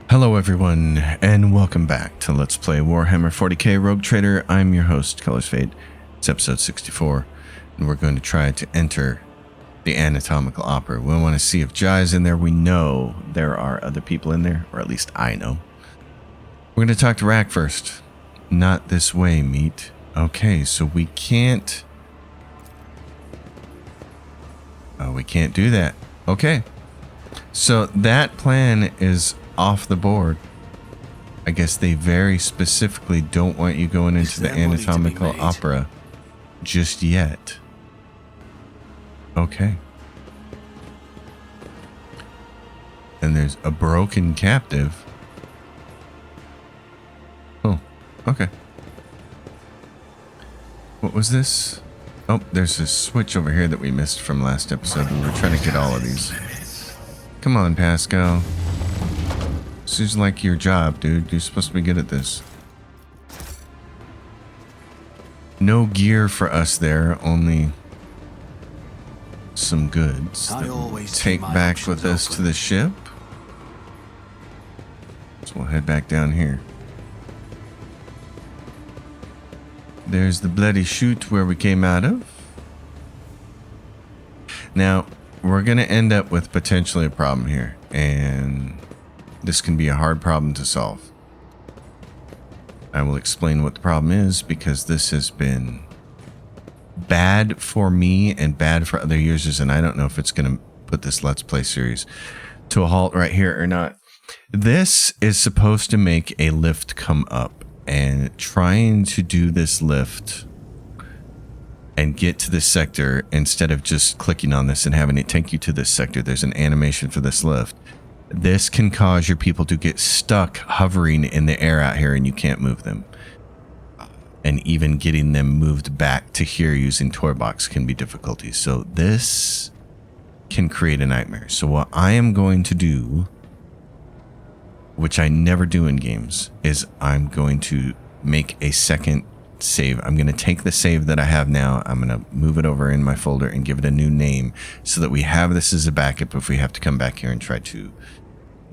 Hello everyone, and welcome back to Let's Play Warhammer 40k Rogue Trader. I'm your host, Colors Fade. It's episode 64, and we're going to try to enter the Anatomical Opera. We want to see if Jai's in there. We know there are other people in there, or at least I know. We're going to talk to Rack first. Not this way, meat. Okay, so we can't... Oh, we can't do that. Okay. So that plan is off the board. I guess they very specifically don't want you going into the Anatomical Opera just yet. Okay. And there's a broken captive. Oh, okay. What was this? Oh, there's a switch over here that we missed from last episode. We were trying to get all of these. Come on, Pascal. This is like your job, dude. You're supposed to be good at this. No gear for us there, only some goods that we'll take back with us to the ship. So we'll head back down here. There's the bloody chute where we came out of. Now, we're going to end up with potentially a problem here, and this can be a hard problem to solve. I will explain what the problem is, because this has been bad for me and bad for other users, and I don't know if it's going to put this Let's Play series to a halt right here or not. This is supposed to make a lift come up, and trying to do this lift and get to this sector, instead of just clicking on this and having it take you to this sector, there's an animation for this lift. This can cause your people to get stuck hovering in the air out here, and you can't move them. And even getting them moved back to here using toy box can be difficulty. So this can create a nightmare. So what I am going to do, which I never do in games, is I'm going to make a second save. I'm going to take the save that I have now. I'm going to move it over in my folder and give it a new name so that we have this as a backup if we have to come back here and try to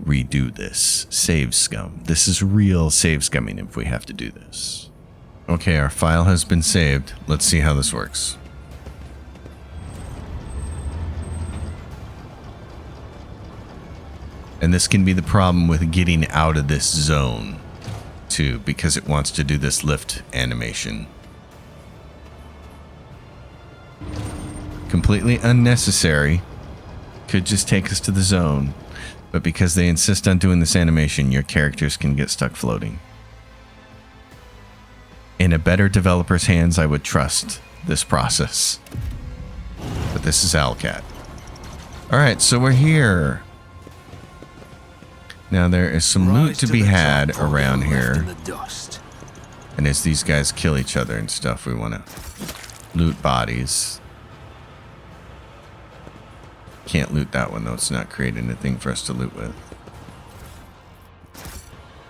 redo this. Save scum. This is real save scumming if we have to do this. Okay, our file has been saved. Let's see how this works. And this can be the problem with getting out of this zone too, because it wants to do this lift animation. Completely unnecessary. Could just take us to the zone, but because they insist on doing this animation, your characters can get stuck floating. In a better developer's hands, I would trust this process, but this is Owlcat. Alright, so we're here. Now there is some loot to be had around here. And as these guys kill each other and stuff, we want to loot bodies. Can't loot that one though, it's not creating a thing for us to loot with.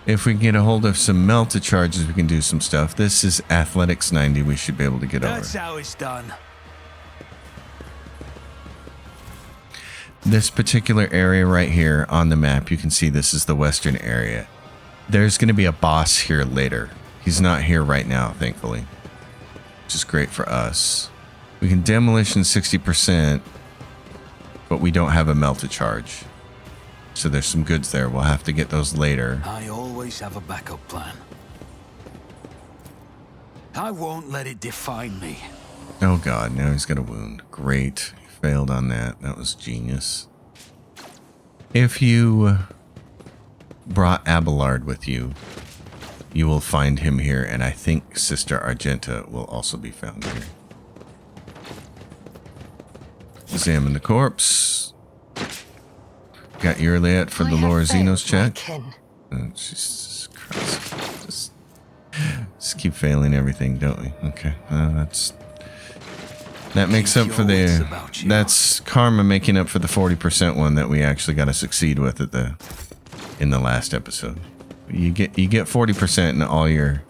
If we can get a hold of some melted charges, we can do some stuff. This is Athletics 90, we should be able to get over. That's how it's done. This particular area right here on the map, you can see this is the western area. There's going to be a boss here later. He's not here right now, thankfully, which is great for us. We can demolition 60%, but we don't have a melted charge. So there's some goods there. We'll have to get those later. I always have a backup plan. I won't let it define me. Oh god, now he's got a wound. Great. Failed on that. That was genius. If you brought Abelard with you, you will find him here, and I think Sister Argenta will also be found here. Examine the corpse. Got your Urilet for the Lord Xenos check. Oh, Jesus Christ. Just keep failing everything, don't we? Okay, that makes up for that's karma making up for the 40% one that we actually got to succeed with in the last episode. You get 40% and all your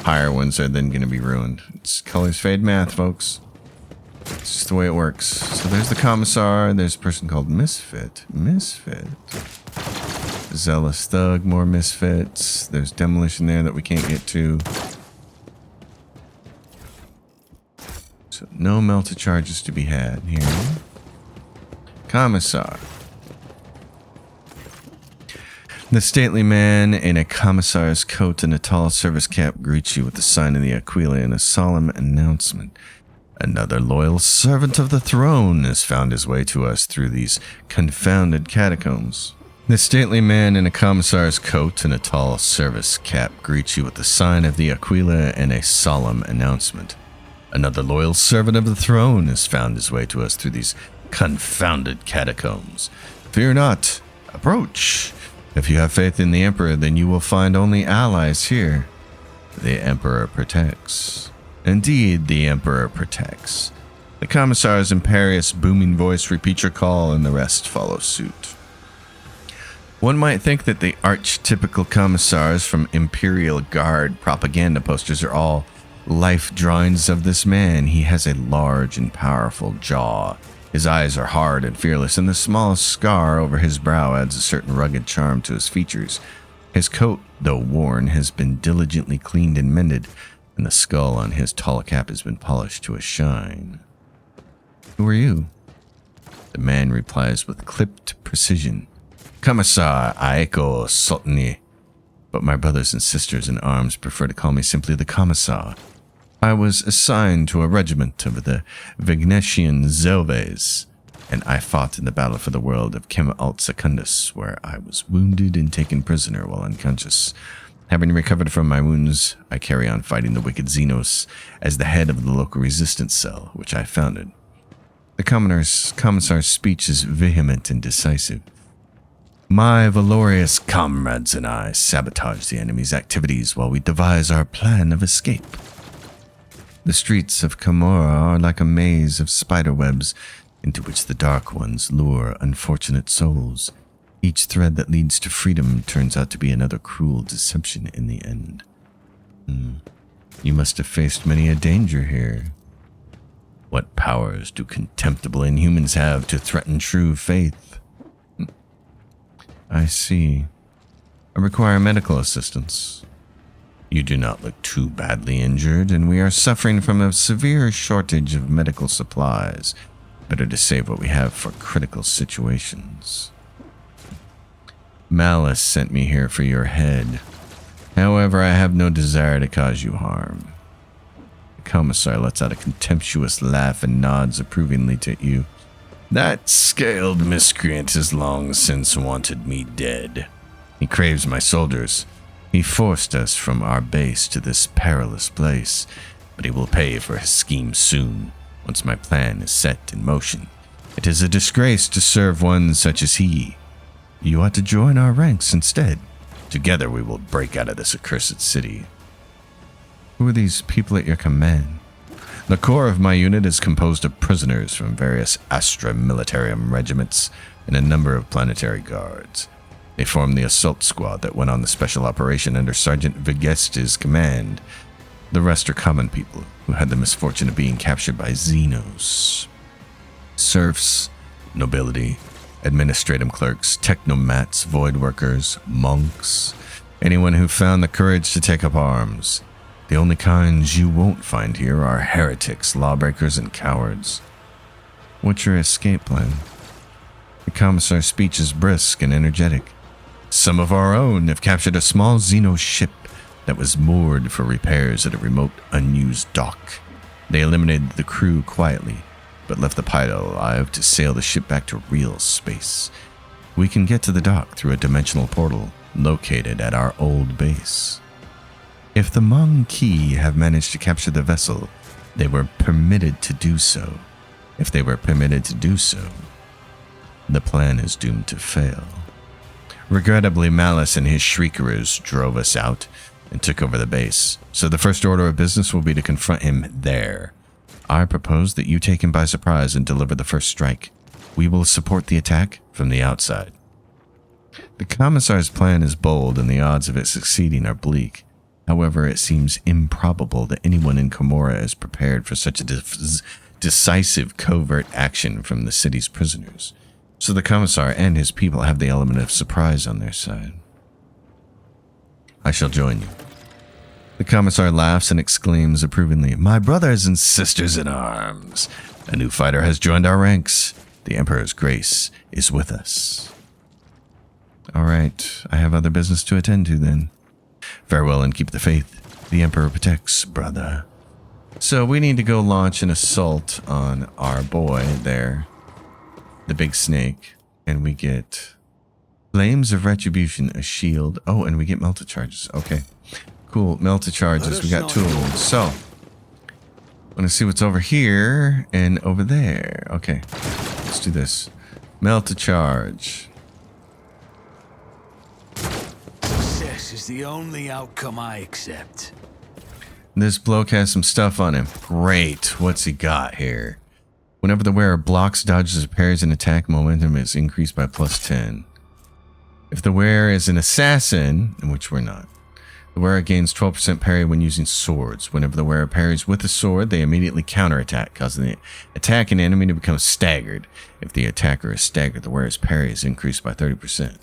higher ones are then going to be ruined. It's colors fade math, folks. It's just the way it works. So there's the Commissar. There's a person called Misfit. Zealous Thug, more misfits. There's demolition there that we can't get to. So no melted charges to be had here. Commissar. The stately man in a commissar's coat and a tall service cap greets you with the sign of the Aquila and a solemn announcement. Another loyal servant of the throne has found his way to us through these confounded catacombs. The stately man in a commissar's coat and a tall service cap greets you with the sign of the Aquila and a solemn announcement. Another loyal servant of the throne has found his way to us through these confounded catacombs. Fear not. Approach. If you have faith in the Emperor, then you will find only allies here. The Emperor protects. Indeed, the Emperor protects. The Commissar's imperious, booming voice repeats your call, and the rest follow suit. One might think that the archetypical Commissars from Imperial Guard propaganda posters are all life drawings of this man. He has a large and powerful jaw. His eyes are hard and fearless, and the smallest scar over his brow adds a certain rugged charm to his features. His coat, though worn, has been diligently cleaned and mended, and the skull on his tall cap has been polished to a shine. Who are you? The man replies with clipped precision. Commissar Aiko Sultani, but my brothers and sisters in arms prefer to call me simply the Commissar. I was assigned to a regiment of the Vignesian Zelves, and I fought in the battle for the world of Kem Alt Secundus, where I was wounded and taken prisoner while unconscious. Having recovered from my wounds, I carry on fighting the wicked Xenos as the head of the local resistance cell, which I founded. The Commissar's speech is vehement and decisive. My valorous comrades and I sabotage the enemy's activities while we devise our plan of escape. The streets of Commissar are like a maze of spiderwebs into which the Dark Ones lure unfortunate souls. Each thread that leads to freedom turns out to be another cruel deception in the end. You must have faced many a danger here. What powers do contemptible inhumans have to threaten true faith? I see. I require medical assistance. You do not look too badly injured, and we are suffering from a severe shortage of medical supplies. Better to save what we have for critical situations. Malice sent me here for your head. However, I have no desire to cause you harm. The Commissar lets out a contemptuous laugh and nods approvingly to you. That scaled miscreant has long since wanted me dead. He craves my soldiers. He forced us from our base to this perilous place, but he will pay for his scheme soon, once my plan is set in motion. It is a disgrace to serve one such as he. You ought to join our ranks instead. Together we will break out of this accursed city. Who are these people at your command? The core of my unit is composed of prisoners from various Astra Militarum regiments and a number of planetary guards. They form the assault squad that went on the special operation under Sergeant Vigesta's command. The rest are common people who had the misfortune of being captured by Xenos. Serfs, nobility, administrative clerks, technomats, void workers, monks, anyone who found the courage to take up arms. The only kinds you won't find here are heretics, lawbreakers, and cowards. What's your escape plan? The Commissar's speech is brisk and energetic. Some of our own have captured a small Xeno ship that was moored for repairs at a remote, unused dock. They eliminated the crew quietly, but left the pilot alive to sail the ship back to real space. We can get to the dock through a dimensional portal located at our old base. If the Monkey have managed to capture the vessel, they were permitted to do so. If they were permitted to do so, the plan is doomed to fail. Regrettably, Malice and his Shriekerers drove us out and took over the base, so the first order of business will be to confront him there. I propose that you take him by surprise and deliver the first strike. We will support the attack from the outside. The Commissar's plan is bold and the odds of it succeeding are bleak. However, it seems improbable that anyone in Commissar is prepared for such a decisive covert action from the city's prisoners. So the Commissar and his people have the element of surprise on their side. I shall join you. The Commissar laughs and exclaims approvingly, "My brothers and sisters in arms, a new fighter has joined our ranks. The Emperor's grace is with us." All right, I have other business to attend to then. Farewell and keep the faith. The Emperor protects, brother. So we need to go launch an assault on our boy there, the big snake, and we get Flames of Retribution, a shield. Oh, and we get melted charges. Okay, cool. Melted charges. We got 2 of them. So, I want to see what's over here and over there. Okay, let's do this. Melted charge. Success is the only outcome I accept. This bloke has some stuff on him. Great. What's he got here? Whenever the wearer blocks, dodges, or parries an attack, momentum is increased by +10. If the wearer is an assassin, in which we're not, the wearer gains 12% parry when using swords. Whenever the wearer parries with a sword, they immediately counterattack, causing the attacking enemy to become staggered. If the attacker is staggered, the wearer's parry is increased by 30%.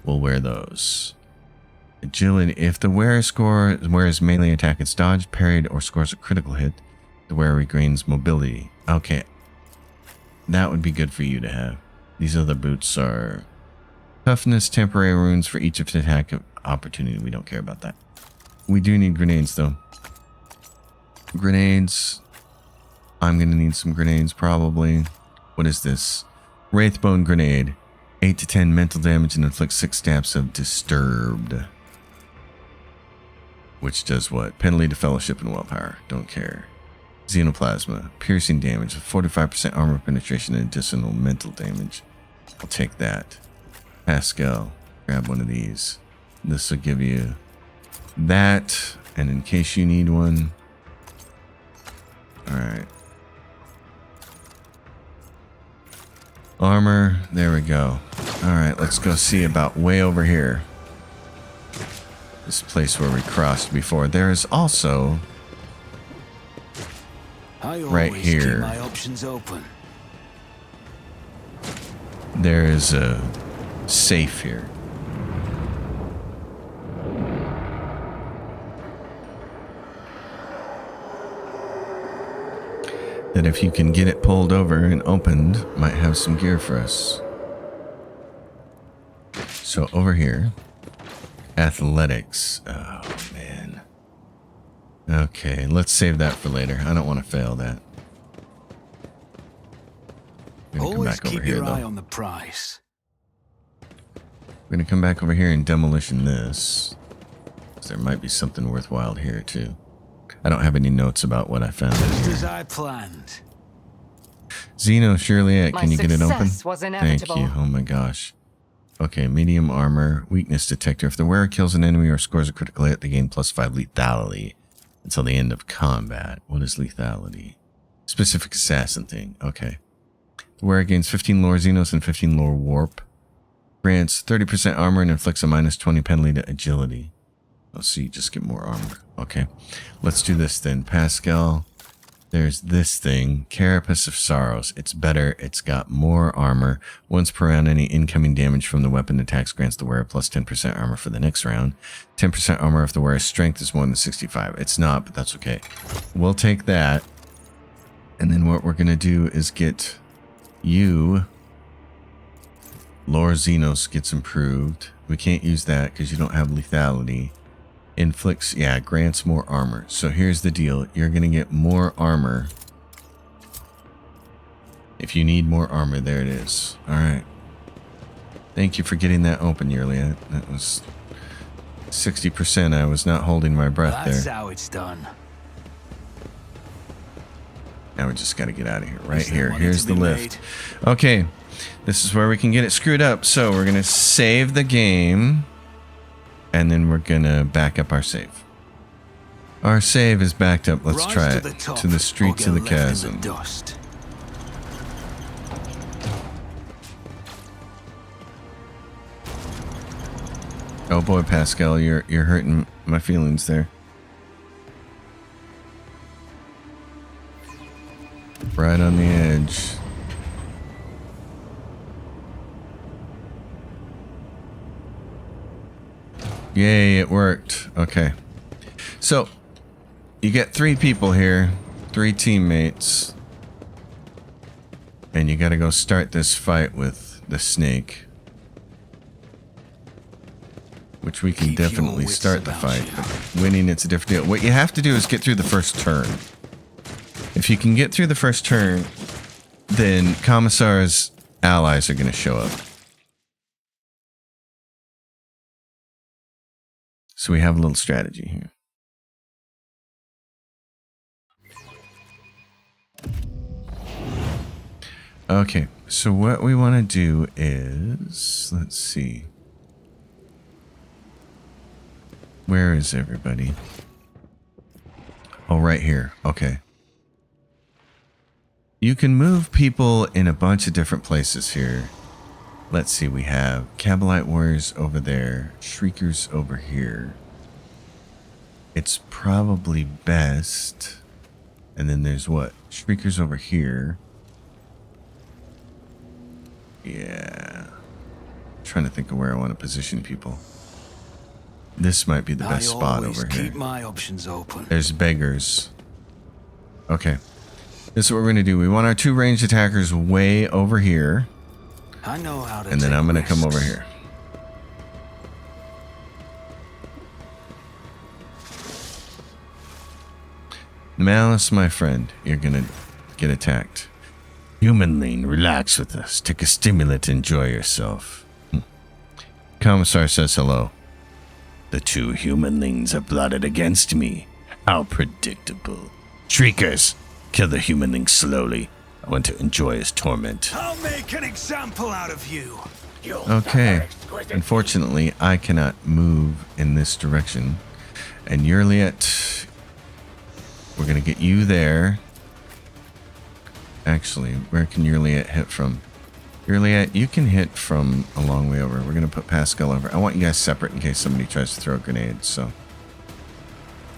We'll wear those. Agility. If the wearer's melee attack is dodged, parried, or scores a critical hit, the wearer regains mobility. Okay. That would be good for you to have. These other boots are toughness, temporary runes for each of the attack opportunity. We don't care about that. We do need grenades though. Grenades. I'm going to need some grenades probably. What is this? Wraithbone grenade. 8 to 10 mental damage and inflicts 6 stabs of disturbed. Which does what? Penalty to fellowship and willpower. Don't care. Xenoplasma. Piercing damage with 45% armor penetration and additional mental damage. I'll take that. Pascal. Grab one of these. This will give you that. And in case you need one. Alright. Armor. There we go. Alright, let's go see about way over here. This place where we crossed before. There is also right here. Keep my options open. There is a safe here. That if you can get it pulled over and opened, might have some gear for us. So over here, athletics. Oh man. Okay, let's save that for later. I don't want to fail that. We're gonna come Always back over keep here your eye though. on the prize. We're gonna come back over here and demolition this. 'Cause there might be something worthwhile here too. I don't have any notes about what I found in Just here. as I planned. Zeno, surely, can you get it open? success was Thank inevitable. you. Oh my gosh. Okay, medium armor, weakness detector. If the wearer kills an enemy or scores a critical hit, they gain +5 lethality until the end of combat. What is lethality? Specific assassin thing. Okay. The wearer gains 15 lore Xenos and 15 lore warp. Grants 30% armor and inflicts a -20 penalty to agility. Oh, so you just get more armor. Okay. Let's do this then. Pascal. There's this thing, Carapace of Sorrows. It's better. It's got more armor. Once per round, any incoming damage from the weapon attacks grants the wearer plus 10% armor for the next round. 10% armor if the wearer's strength is more than 65. It's not, but that's okay. We'll take that. And then what we're going to do is get you. Lore Xenos gets improved. We can't use that because you don't have lethality. Inflicts, yeah, grants more armor. So here's the deal. You're going to get more armor. If you need more armor, there it is. All right. Thank you for getting that open, Yurlia. That was 60%. I was not holding my breath That's there. how it's done. Now we just got to get out of here. Right Is there here. money Here's to the be lift. Okay. This is where we can get it screwed up. So we're going to save the game. And then we're going to back up our save. Our save is backed up. Let's Rise try to it. the top To the or streets get of the left in chasm. dust. Oh boy, Pascal, you're hurting my feelings there. Right on the edge. Yay, it worked. Okay. So, you get 3 people here, 3 teammates. And you gotta go start this fight with the snake. Which we can definitely start the fight. But winning, it's a different deal. What you have to do is get through the first turn. If you can get through the first turn, then Commissar's allies are gonna show up. So we have a little strategy here. Okay, so what we want to do is, let's see. Where is everybody? Oh, right here. Okay. You can move people in a bunch of different places here. Let's see, we have Cabalite Warriors over there, Shriekers over here. It's probably best. And then there's what? Shriekers over here. Yeah. I'm trying to think of where I want to position people. This might be the best spot over here. Keep my options open. There's beggars. Okay. This is what we're going to do. We want our 2 ranged attackers way over here. I know how to. And then I'm going to come over here. Malice, my friend, you're going to get attacked. Humanling, relax with us. Take a stimulant, enjoy yourself. Commissar says hello. The 2 humanlings are plotted against me. How predictable. Shriekers, kill the humanling slowly. I want to enjoy his torment. I'll make an example out of you. Okay. Unfortunately, I cannot move in this direction. And Yurliet, we're going to get you there. Actually, where can Yurliet hit from? Yurliet, you can hit from a long way over. We're going to put Pascal over. I want you guys separate in case somebody tries to throw a grenade, so.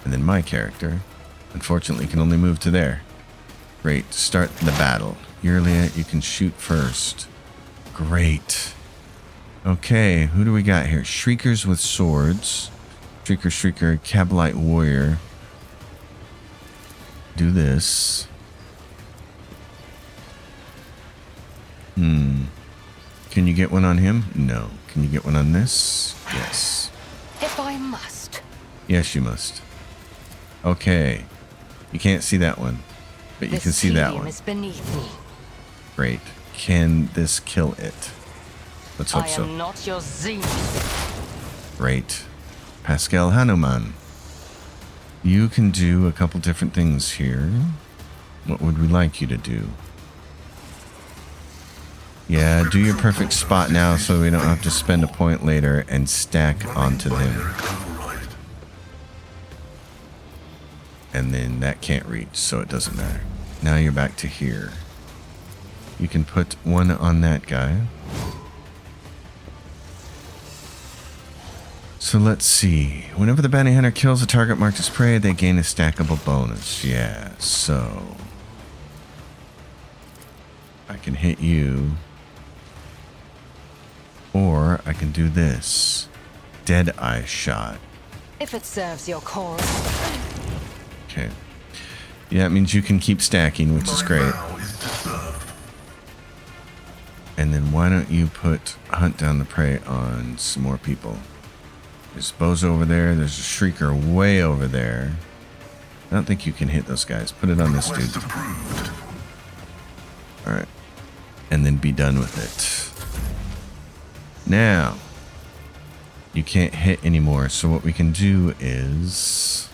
And then my character, unfortunately, can only move to there. Great. Start the battle. Yurliet, you can shoot first. Great. Okay, who do we got here? Shriekers with swords. Shrieker, Shrieker, Cabalite Warrior. Do this. Can you get one on him? No. Can you get one on this? Yes. If I must. Yes, you must. Okay. You can't see that one, but you can see that one. Is beneath me. Great. Can this kill it? Let's hope so. I am not your zenith. Great. Pascal Hanuman. You can do a couple different things here. What would we like you to do? Yeah, do your perfect spot now so we don't have to spend a point later and stack onto them. And then that can't reach, so it doesn't matter. Now you're back to here. You can put one on that guy. So let's see. Whenever the bounty hunter kills a target marked as prey, they gain a stackable bonus. Yeah, so I can hit you. Or I can do this. Dead eye shot. If it serves your cause. Okay. Yeah, it means you can keep stacking, which is great. And then why don't you put hunt down the prey on some more people? There's Bozo over there. There's a Shrieker way over there. I don't think you can hit those guys. Put it on this dude. Alright. And then be done with it. Now, you can't hit anymore, so what we can do is...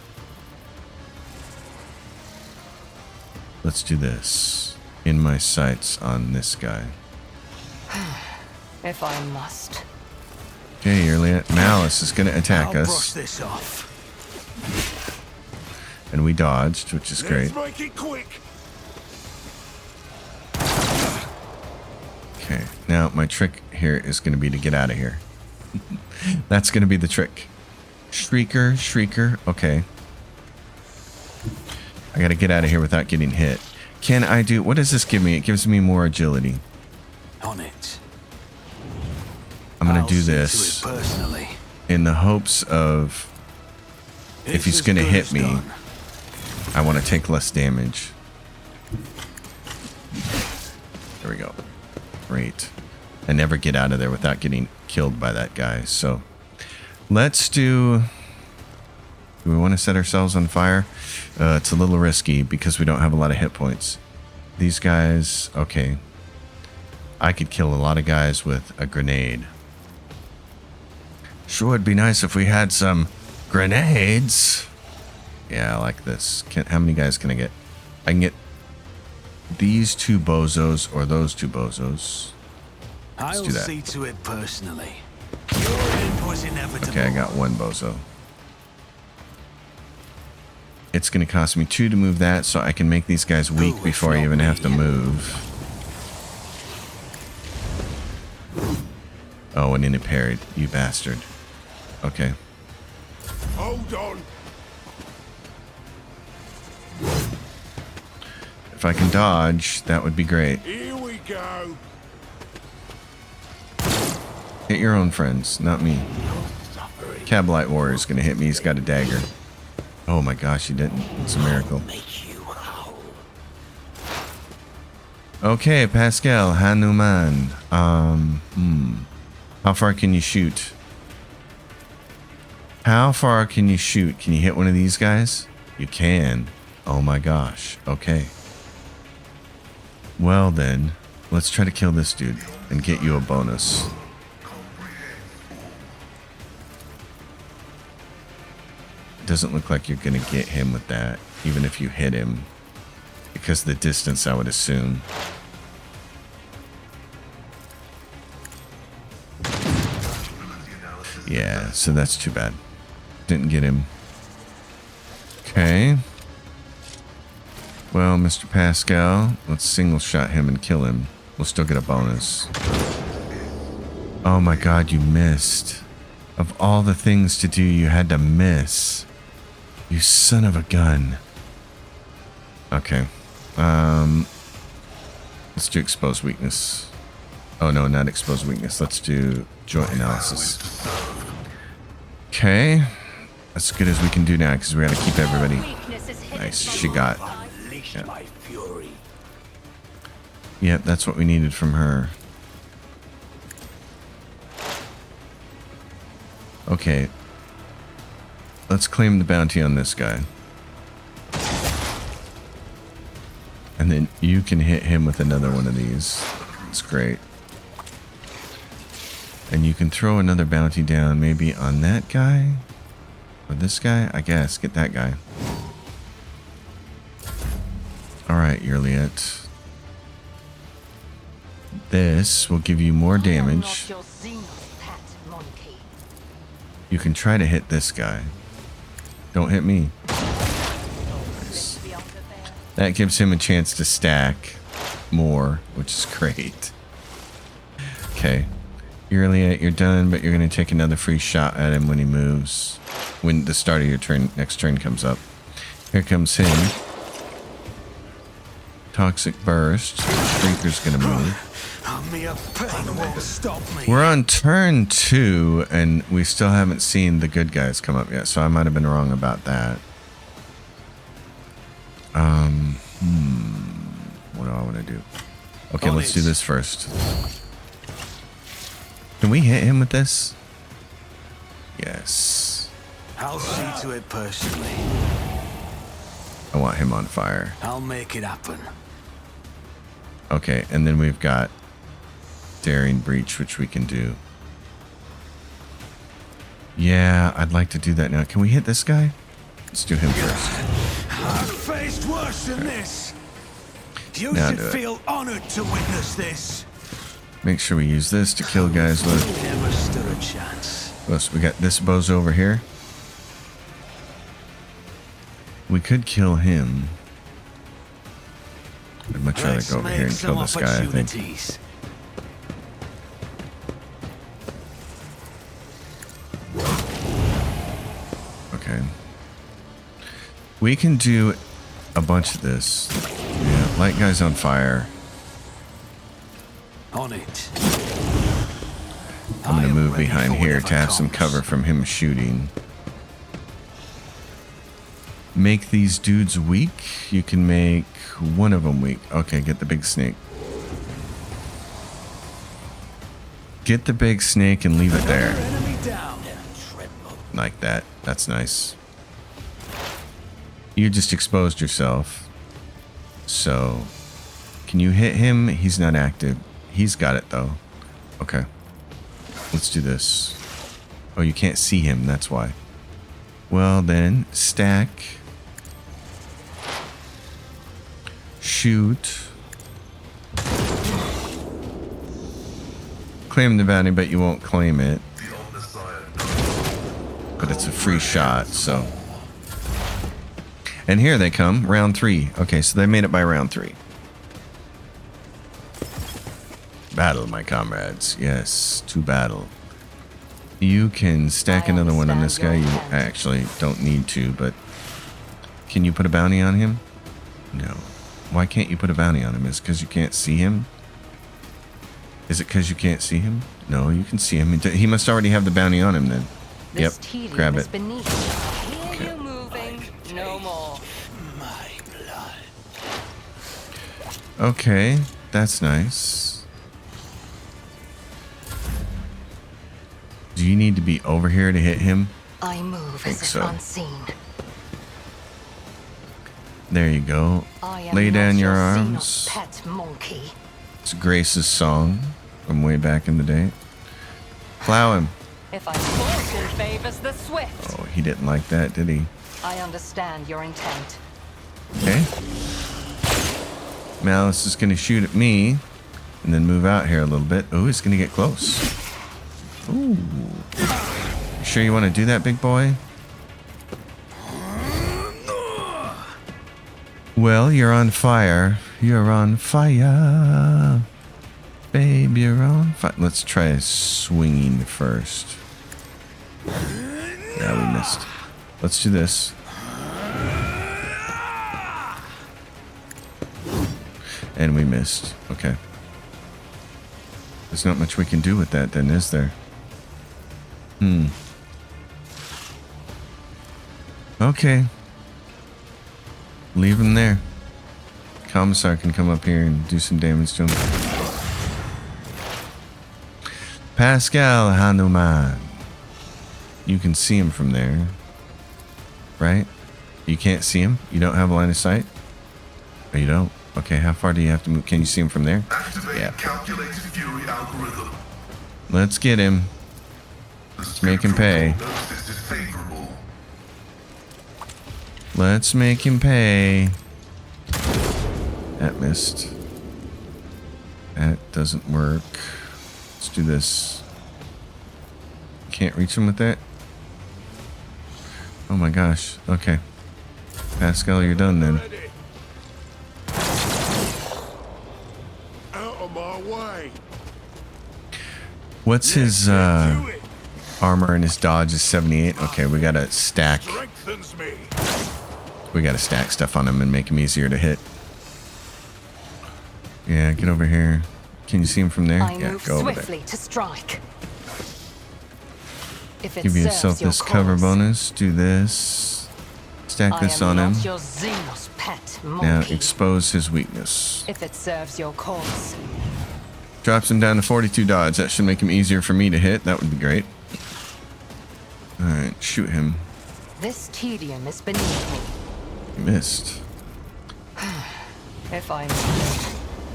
Let's do this. In my sights on this guy. If I must. Okay, Yurliet. Malice is going to attack I'll us. brush this off. And we dodged, which is great. Let's make it quick. Okay, now my trick here is going to be to get out of here. That's going to be the trick. Shrieker, Shrieker. Okay. I got to get out of here without getting hit. Can I do... What does this give me? It gives me more agility. On it. I'm going I'll to do see to this. it personally. in the hopes of if he's going to hit me, I want to take less damage. There we go. Great. I never get out of there without getting killed by that guy. So let's do we want to set ourselves on fire? It's a little risky because we don't have a lot of hit points. These guys, okay. I could kill a lot of guys with a grenade. Sure would be nice if we had some grenades. Yeah, I like this. How many guys can I get? I can get these 2 bozos or those 2 bozos. Let's do that. I'll see to it personally. Your end was inevitable. Okay, I got 1 bozo. It's going to cost me 2 to move that, so I can make these guys weak before I even have to move. Oh, and then it parried. You bastard. Okay. Hold on. If I can dodge, that would be great. Here we go. Hit your own friends, not me. Cabalite Warrior's going to hit me. He's got a dagger. Oh my gosh, he didn't. It's a miracle. Okay, Pascal, Hanuman. How far can you shoot? How far can you shoot? Can you hit one of these guys? You can. Oh my gosh. Okay. Well then, let's try to kill this dude and get you a bonus. Doesn't look like you're gonna get him with that, even if you hit him, because of the distance, I would assume. Yeah, so that's too bad. Didn't get him. Okay. Well, Mr. Pascal, let's single shot him and kill him. We'll still get a bonus. Oh my god, you missed. Of all the things to do, you had to miss. You son of a gun. Okay. Let's do exposed weakness. Oh no, not exposed weakness. Let's do joint analysis. Okay. As good as we can do now, because we gotta keep everybody. Nice. She got. Yeah. Yep, that's what we needed from her. Okay. Let's claim the bounty on this guy. And then you can hit him with another one of these. It's great. And you can throw another bounty down maybe on that guy. Or this guy, I guess. Get that guy. Alright, Yurliet. This will give you more damage. You can try to hit this guy. Don't hit me. Nice. That gives him a chance to stack more, which is great. Okay. Yurliet, you're done, but you're going to take another free shot at him when he moves. When the start of your turn, next turn comes up. Here comes him. Toxic Burst. Shrieker's going to move. We're on turn 2, and we still haven't seen the good guys come up yet, so I might have been wrong about that. What do I want to do? Okay, let's do this first. Can we hit him with this? Yes. I'll see to it personally. I want him on fire. I'll make it happen. Okay, and then we've got Daring Breach, which we can do. Yeah, I'd like to do that now. Can we hit this guy? Let's do him first. I've faced worse than this. You Now should do it. feel honored to witness this. Make sure we use this to kill guys with. Never stood a chance. Plus, we got this bozo over here. We could kill him. I'd much rather go over here and kill this guy, I think. Okay. We can do a bunch of this. Yeah, light guys on fire. On it. I'm going to I am move ready behind for here whatever to have some comes. cover from him shooting. Make these dudes weak. You can make one of them weak. Okay, get the big snake. Get the big snake and leave it there. Enemy down. Like that. That's nice. You just exposed yourself. So, can you hit him? He's not active. He's got it though. Okay. Let's do this. Oh, you can't see him. That's why. Well then, stack. Shoot. Claim the bounty, but you won't claim it. But it's a free shot, so. And here they come, round 3. Okay, so they made it by round 3. Battle, my comrades. Yes, to battle. You can stack I another one on this guy. understand You your intent. actually don't need to, but can you put a bounty on him? No. Why can't you put a bounty on him? Is it because you can't see him? Is it because you can't see him? No, you can see him. He must already have the bounty on him then. This Yep, tedium grab is it. beneath you. Hear you moving, no more. My blood. Okay, that's nice. Do you need to be over here to hit him? I move Think as if so. unseen. There you go. I am Lay not down your Xenos arms. pet monkey. It's Grace's song from way back in the day. Plow him. If I fortune favors the swift. Oh, he didn't like that, did he? I understand your intent. Okay. Malice is going to shoot at me and then move out here a little bit. Oh, he's going to get close. Ooh. You sure you want to do that, big boy? Well, you're on fire. You're on fire. Babe, you're on fire. Let's try swinging first. Yeah, we missed. Let's do this. And we missed. Okay. There's not much we can do with that then, is there? Okay. Leave him there. Commissar can come up here and do some damage to him. Pascal Hanuman. You can see him from there. Right? You can't see him? You don't have a line of sight? Oh, you don't? Okay, how far do you have to move? Can you see him from there? Yeah. Calculated fury algorithm. Let's get him. Let's make him pay. This is favorable. Let's make him pay. That missed. That doesn't work. Let's do this. Can't reach him with that? Oh my gosh. Okay. Pascal, you're done then. Ready. Out of my way. What's his Do it. armor and his dodge is 78? Okay, we gotta stack. Strengthens me. We gotta stack stuff on him and make him easier to hit. Yeah, get over here. Can you see him from there? I Yeah, move go over there. swiftly to strike. If it Give serves yourself your this cover cause, bonus. Do this. Stack this I am on him. not your Xenos pet Now monkey. expose his weakness. If it serves your cause. Drops him down to 42 dodge. That should make him easier for me to hit. That would be great. Alright, shoot him. This tedium is beneath me. Missed. If I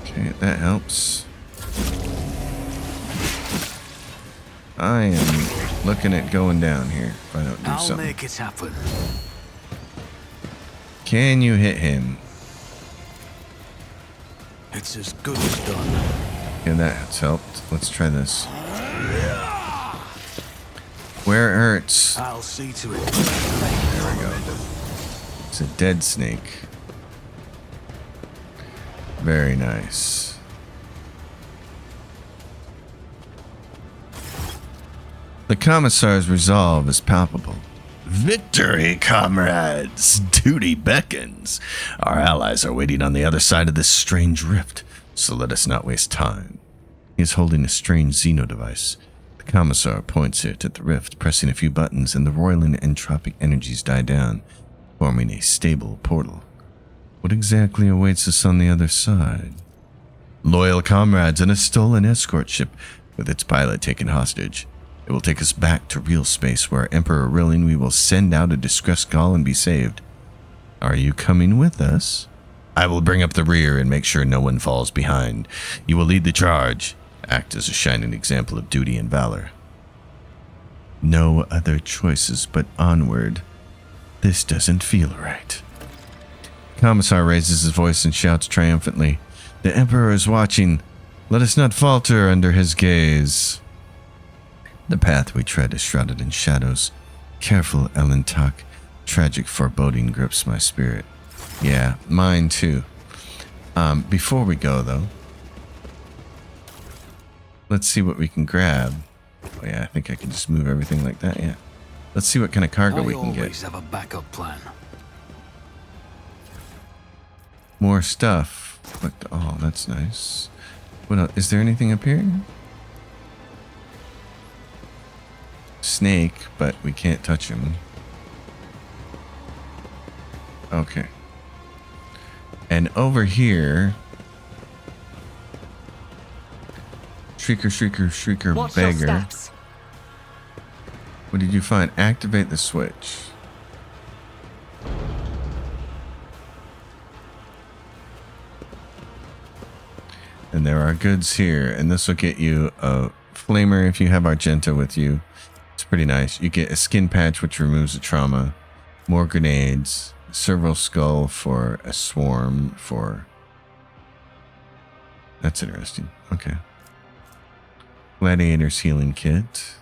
Okay, that helps. I am looking at going down here if I don't do I'll something. make it happen. Can you hit him? It's as good as done. Yeah, that's helped. Let's try this. Where it hurts. I'll see to it. There we go. It's a dead snake. Very nice. The Commissar's resolve is palpable. Victory, comrades! Duty beckons. Our allies are waiting on the other side of this strange rift, so let us not waste time. He is holding a strange Xeno device. The Commissar points it at the rift, pressing a few buttons, and the roiling entropic energies die down, forming a stable portal. What exactly awaits us on the other side? Loyal comrades and a stolen escort ship with its pilot taken hostage. It will take us back to real space where Emperor willing we will send out a distress call and be saved. Are you coming with us? I will bring up the rear and make sure no one falls behind. You will lead the charge. Act as a shining example of duty and valor. No other choices but onward. This doesn't feel right. Commissar raises his voice and shouts triumphantly. The Emperor is watching. Let us not falter under his gaze. The path we tread is shrouded in shadows. Careful, Ellen Tuck. Tragic foreboding grips my spirit. Yeah, mine too. Before we go, though, let's see what we can grab. Oh yeah, I think I can just move everything like that, yeah. Let's see what kind of cargo we can I get. always have a backup plan. More stuff. But, oh, that's nice. What else? Is there anything up here? Snake, but we can't touch him. Okay. And over here... Shrieker, shrieker, shrieker, Watch your beggar. steps. What did you find? Activate the switch. And there are goods here, and this will get you a flamer if you have Argenta with you. It's pretty nice. You get a skin patch which removes the trauma, more grenades, serval skull for a swarm for... That's interesting. Okay. Gladiator's healing kit.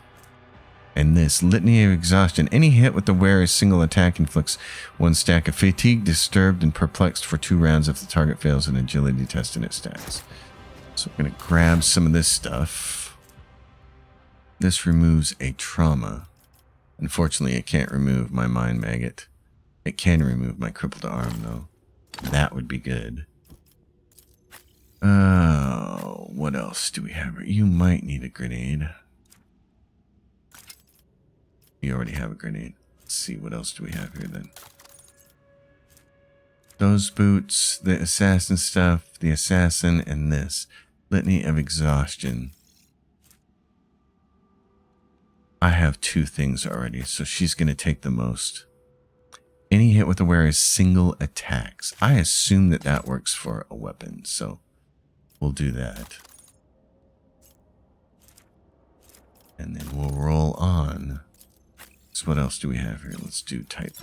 And this litany of exhaustion. Any hit with the wearer's single attack inflicts one stack of fatigue, disturbed, and perplexed for 2 rounds if the target fails an agility test in its stats. So we're going to grab some of this stuff. This removes a trauma. Unfortunately, it can't remove my mind maggot. It can remove my crippled arm, though. That would be good. What else do we have? You might need a grenade. You already have a grenade. Let's see, what else do we have here then? Those boots, the assassin stuff, the assassin, and this. Litany of exhaustion. I have 2 things already, so she's going to take the most. Any hit with the wearer's single attacks. I assume that that works for a weapon, so we'll do that. And then we'll roll on. So what else do we have here? Let's do type.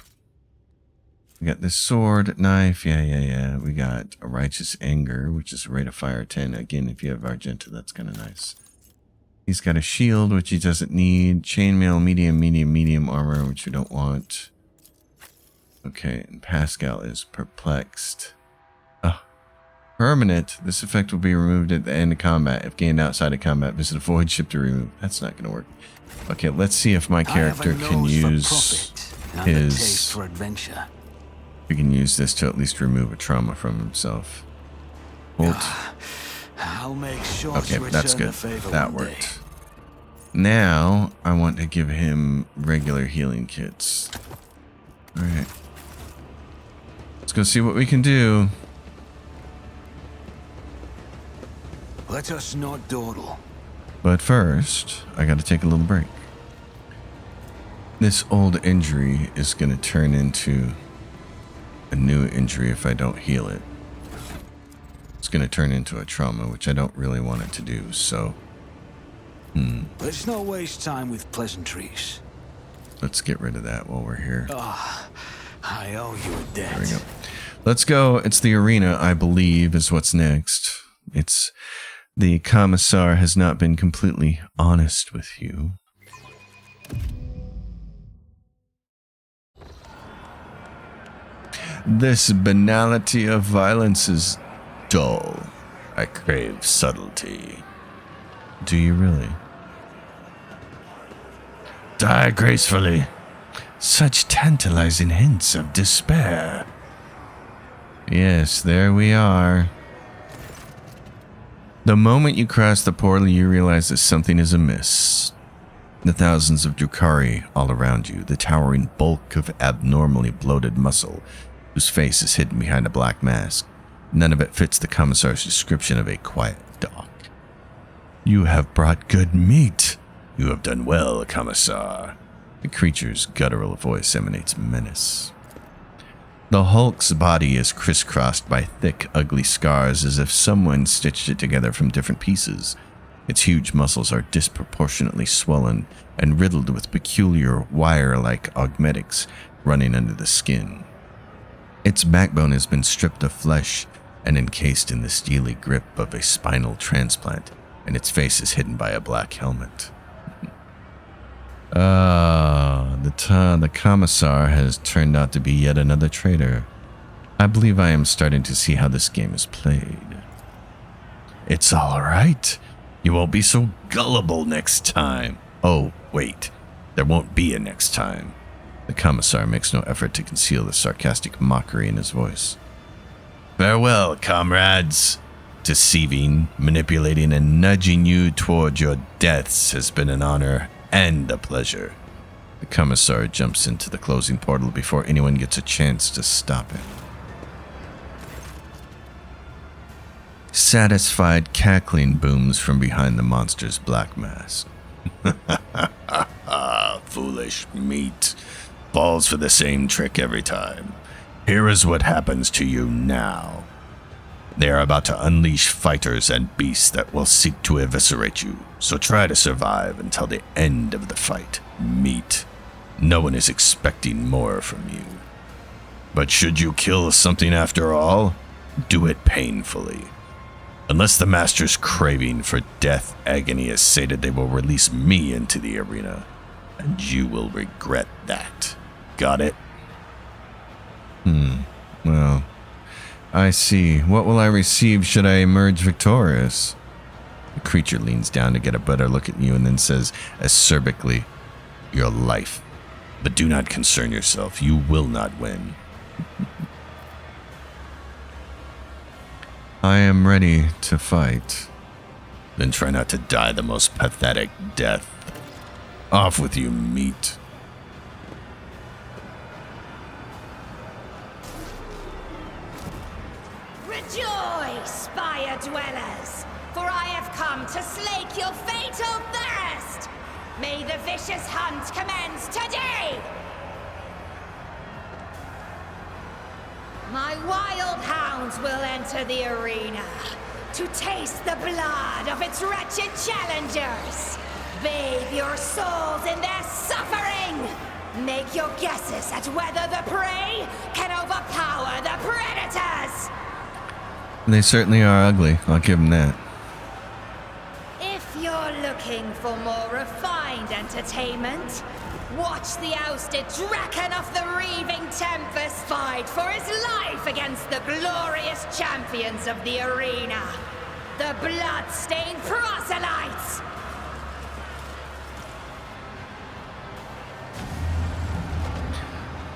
We got this sword, knife, yeah. We got a righteous anger, which is a rate of fire 10. Again, if you have Argenta, that's kind of nice. He's got a shield, which he doesn't need. Chainmail, medium armor, which you don't want. Okay, and Pascal is perplexed. Permanent. This effect will be removed at the end of combat. If gained outside of combat, visit a void ship to remove. That's not going to work. Okay, let's see if my character can use his... for adventure. We can use this to at least remove a trauma from himself. Hold. I'll make sure Okay, to that's return good. the favor That one day. worked. Now, I want to give him regular healing kits. Alright. Let's go see what we can do. Let us not dawdle. But first, I gotta take a little break. This old injury is gonna turn into a new injury if I don't heal it. It's gonna turn into a trauma, which I don't really want it to do, so... Let's not waste time with pleasantries. Let's get rid of that while we're here. I owe you a debt. There we go. Let's go. It's the arena, I believe, is what's next. It's... The Commissar has not been completely honest with you. This banality of violence is dull. I crave subtlety. Do you really? Die gracefully. Such tantalizing hints of despair. Yes, there we are. The moment you cross the portal, you realize that something is amiss. The thousands of Drukhari all around you, the towering bulk of abnormally bloated muscle, whose face is hidden behind a black mask. None of it fits the Commissar's description of a quiet dog. You have brought good meat. You have done well, Commissar. The creature's guttural voice emanates menace. The Hulk's body is crisscrossed by thick, ugly scars as if someone stitched it together from different pieces. Its huge muscles are disproportionately swollen and riddled with peculiar wire-like augmetics running under the skin. Its backbone has been stripped of flesh and encased in the steely grip of a spinal transplant, and its face is hidden by a black helmet. The Commissar has turned out to be yet another traitor. I believe I am starting to see how this game is played. It's all right. You won't be so gullible next time. Oh, wait. There won't be a next time. The Commissar makes no effort to conceal the sarcastic mockery in his voice. Farewell, comrades. Deceiving, manipulating, and nudging you toward your deaths has been an honor and a pleasure. The Commissar jumps into the closing portal before anyone gets a chance to stop him. Satisfied cackling booms from behind the monster's black mask. Foolish meat. Falls for the same trick every time. Here is what happens to you now. They are about to unleash fighters and beasts that will seek to eviscerate you, so try to survive until the end of the fight. Meat. No one is expecting more from you. But should you kill something after all, do it painfully. Unless the Master's craving for death agony is sated, they will release me into the arena, and you will regret that. Got it? Well, I see. What will I receive should I emerge victorious? The creature leans down to get a better look at you and then says acerbically, your life. But do not concern yourself. You will not win. I am ready to fight. Then try not to die the most pathetic death. Off with you, meat. Rejoice, spire dwellers, for I have come to slake your fatal thirst. May the vicious hunt commence today. My wild hounds will enter the arena to taste the blood of its wretched challengers. Bathe your souls in their suffering. Make your guesses at whether the prey can overpower the predators. They certainly are ugly. I'll give them that. If you're looking for more refined entertainment, watch the ousted Draken of the Reaving Tempest fight for his life against the glorious champions of the arena, the blood-stained proselytes.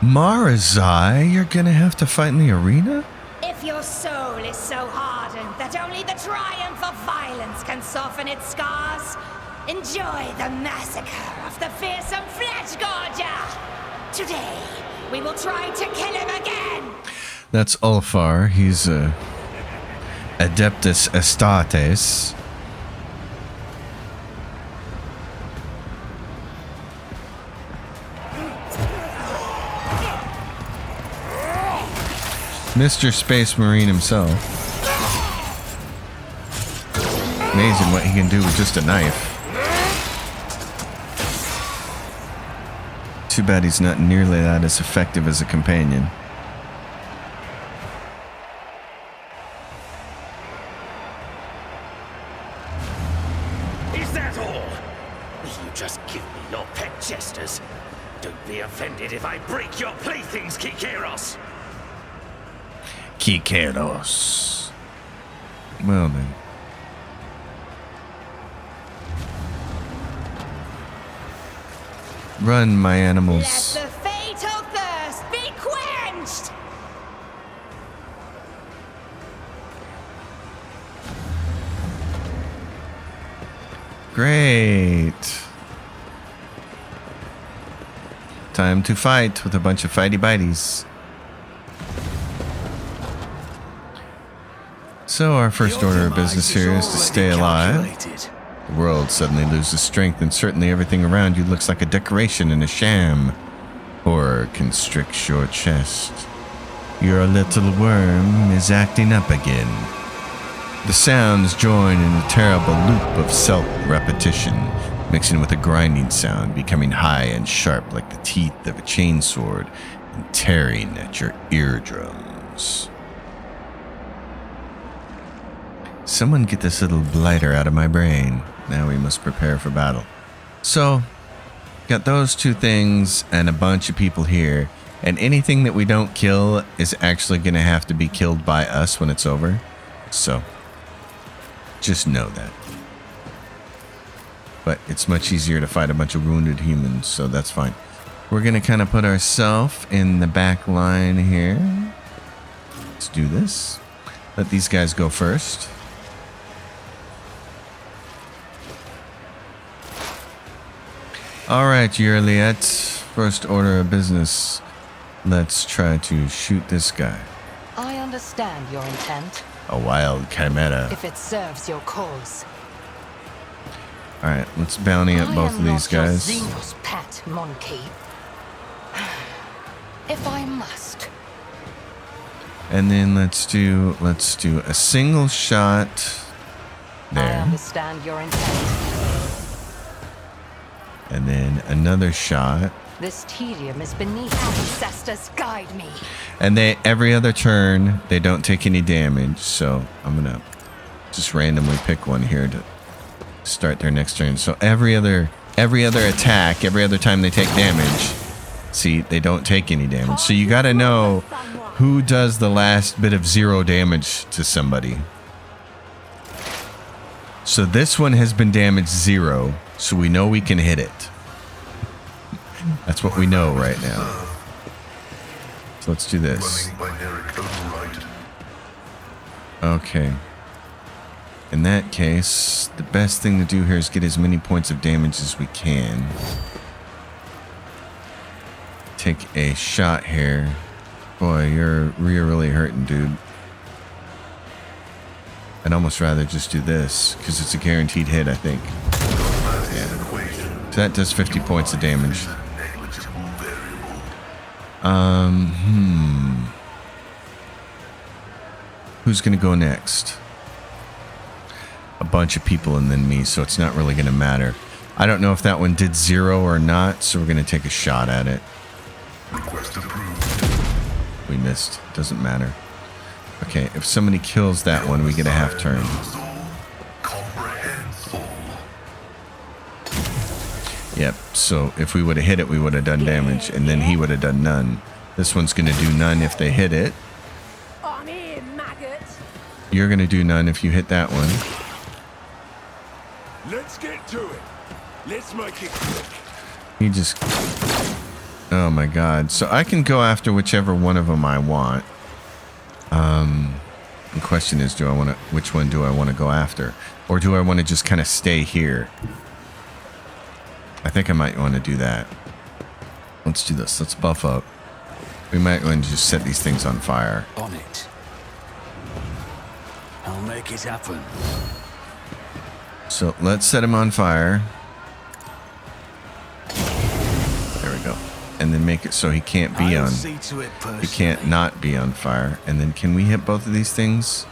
Marazai, you're gonna have to fight in the arena? If your soul is so hardened that only the triumph of violence can soften its scars, enjoy the massacre of the fearsome flesh gorger. Today, we will try to kill him again. That's Ulfar. He's Adeptus Astartes. Mr. Space Marine himself. Amazing what he can do with just a knife. Too bad he's not nearly that as effective as a companion. Is that all? Will you just give me your pet jesters? Don't be offended if I break your playthings, Kikeros. Kikeros. Well then. Run, my animals. Let the fatal thirst be quenched! Great. Time to fight with a bunch of fighty bites. So our first Your order of demise business here is to already stay alive. calculated. The world suddenly loses strength, and certainly everything around you looks like a decoration in a sham. Horror constricts your chest. Your little worm is acting up again. The sounds join in a terrible loop of self-repetition, mixing with a grinding sound, becoming high and sharp like the teeth of a chainsword, and tearing at your eardrums. Someone get this little blighter out of my brain. Now we must prepare for battle. So, got those two things and a bunch of people here. And anything that we don't kill is actually going to have to be killed by us when it's over. So, just know that. But it's much easier to fight a bunch of wounded humans, so that's fine. We're going to kind of put ourselves in the back line here. Let's do this. Let these guys go first. Alright, Yurliet. First order of business. Let's try to shoot this guy. I understand your intent, A wild chimera. if it serves your cause. Alright, let's bounty up both of these guys. I am not your Xenos pet, monkey. If I must. And then let's do a single shot I there. understand your intent. And then another shot. This tedium is beneath me. Ancestors, guide me. And every other turn they don't take any damage, so I'm gonna just randomly pick one here to start their next turn. So every other attack, every other time they take damage, see, they don't take any damage. So you gotta know who does the last bit of 0 damage to somebody. So this one has been damaged 0, so we know we can hit it. That's what we know right now. So let's do this. Running binary override. Okay. In that case, the best thing to do here is get as many points of damage as we can. Take a shot here. Boy, you're really hurting, dude. I'd almost rather just do this, because it's a guaranteed hit, I think. So that does 50 points of damage. Negligible variable. Who's gonna go next? A bunch of people and then me, so it's not really gonna matter. I don't know if that one did 0 or not, so we're gonna take a shot at it. Request approved. We missed. Doesn't matter. Okay, if somebody kills that one, we get a half turn. Comprehensile. Yep, so if we would have hit it, we would have done damage, and then he would have done none. This one's gonna do none if they hit it. I'm here, maggot. You're gonna do none if you hit that one. Let's get to it. Let's make it quick. He just... Oh my god. So I can go after whichever one of them I want. The question is, which one do I want to go after? Or do I want to just kind of stay here? I think I might want to do that. Let's do this. Let's buff up. We might want to just set these things on fire. On it. I'll make it happen. So let's set him on fire. There we go. And then make it so he can't be I'll on... see to it personally. He can't not be on fire. And then can we hit both of these things?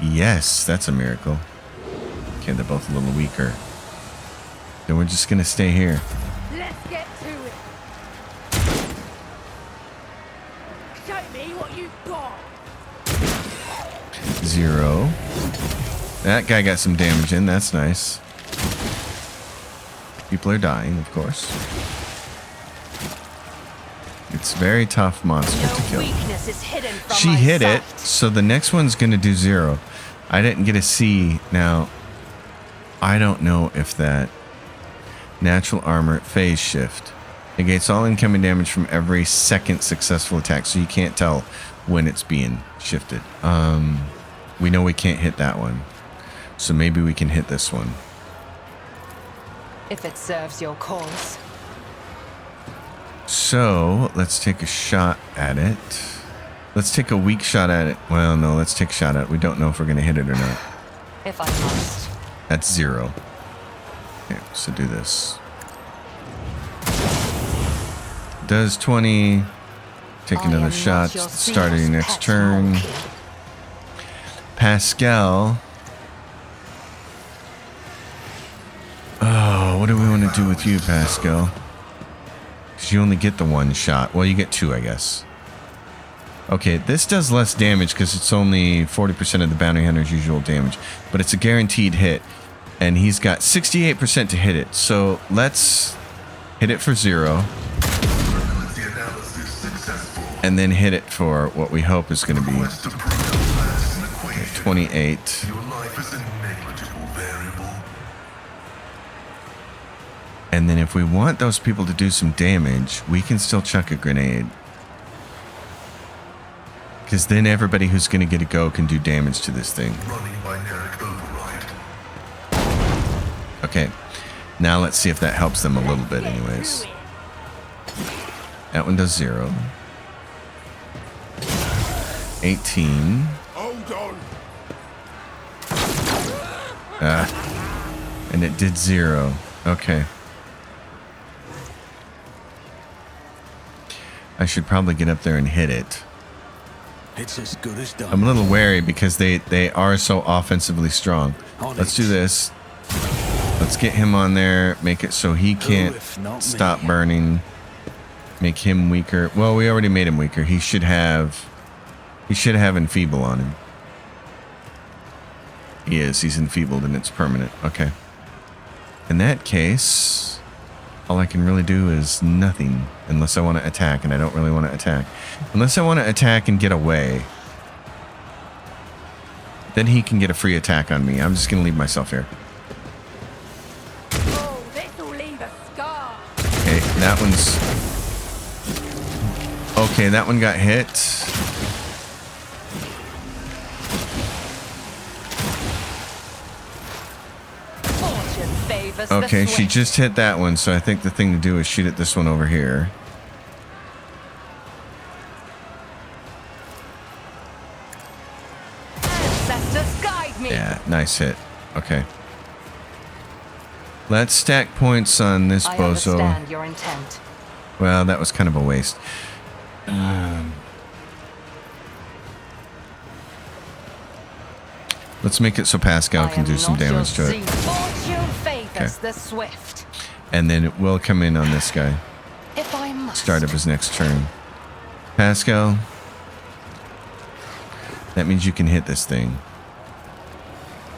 Yes, that's a miracle. Okay, they're both a little weaker. Then we're just gonna stay here. Let's get to it. Show me what you've got. 0. That guy got some damage in. That's nice. People are dying, of course. It's a very tough monster to Your kill. weakness is hidden from She my hit it, sight. so the next one's going to do 0. I didn't get a C. Now, I don't know if that natural armor phase shift negates all incoming damage from every second successful attack, so you can't tell when it's being shifted. We know we can't hit that one, so maybe we can hit this one. If it serves your cause. So let's take a shot at it. Let's take a weak shot at it. Well, no, let's take a shot at it. We don't know if we're going to hit it or not. If I must. That's 0. Okay, so do this. Does 20. Take I another am shot. not your Start of your Venus next pet turn. monkey. Pascal. Oh, what do we want to do with you, Pascal? Because you only get the 1 shot. Well, you get 2, I guess. Okay, this does less damage because it's only 40% of the bounty hunter's usual damage. But it's a guaranteed hit. And he's got 68% to hit it. So let's hit it for 0. Frequency analysis successful. And then hit it for what we hope is going to be Quest to prove the last equation. 28. Your life is a negligible variable. And then if we want those people to do some damage, we can still chuck a grenade. Because then everybody who's going to get a go can do damage to this thing. Running binaric override. Okay, now let's see if that helps them a little bit anyways. That one does 0. 18. Hold on. And it did 0. Okay. I should probably get up there and hit it. It's as good as done. I'm a little wary because they are so offensively strong. On Let's it. do this. Let's get him on there. Make it so he can't if not me? stop burning. Make him weaker. Well, we already made him weaker. He should have enfeeble on him. He is. He's enfeebled and it's permanent. Okay. In that case, all I can really do is nothing unless I want to attack, and I don't really want to attack. Unless I want to attack and get away. Then he can get a free attack on me. I'm just going to leave myself here. Oh, this'll leave a scar. Okay, that one's... Okay, that one got hit. Fortune favors the Okay, she swift. just hit that one, so I think the thing to do is shoot at this one over here. Ancestors guide me. Yeah, nice hit. Okay. Let's stack points on this I bozo. understand your intent. Well, that was kind of a waste. Let's make it so Pascal I can am do some not your damage to it. seed. Fortune favors the swift. And then it will come in on this guy. If I must. Start of his next turn. Pascal. That means you can hit this thing.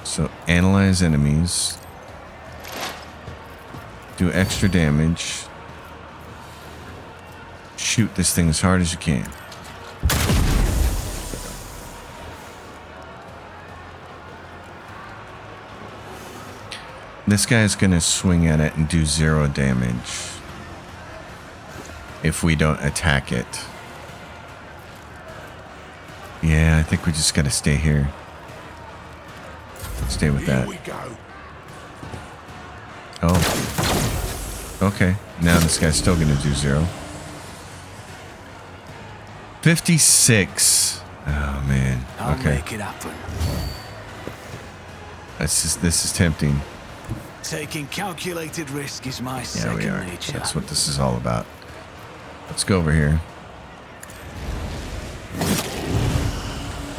So analyze enemies. Do extra damage. Shoot this thing as hard as you can. This guy's gonna swing at it and do 0 damage if we don't attack it. Yeah, I think we just gotta stay here. Stay with Here that. we go. Oh. Okay. Now this guy's still gonna do 0. 56. Oh man. I'll Okay. make it happen. This is tempting. Taking calculated risk is my Yeah, second we are. nature. That's what this is all about. Let's go over here.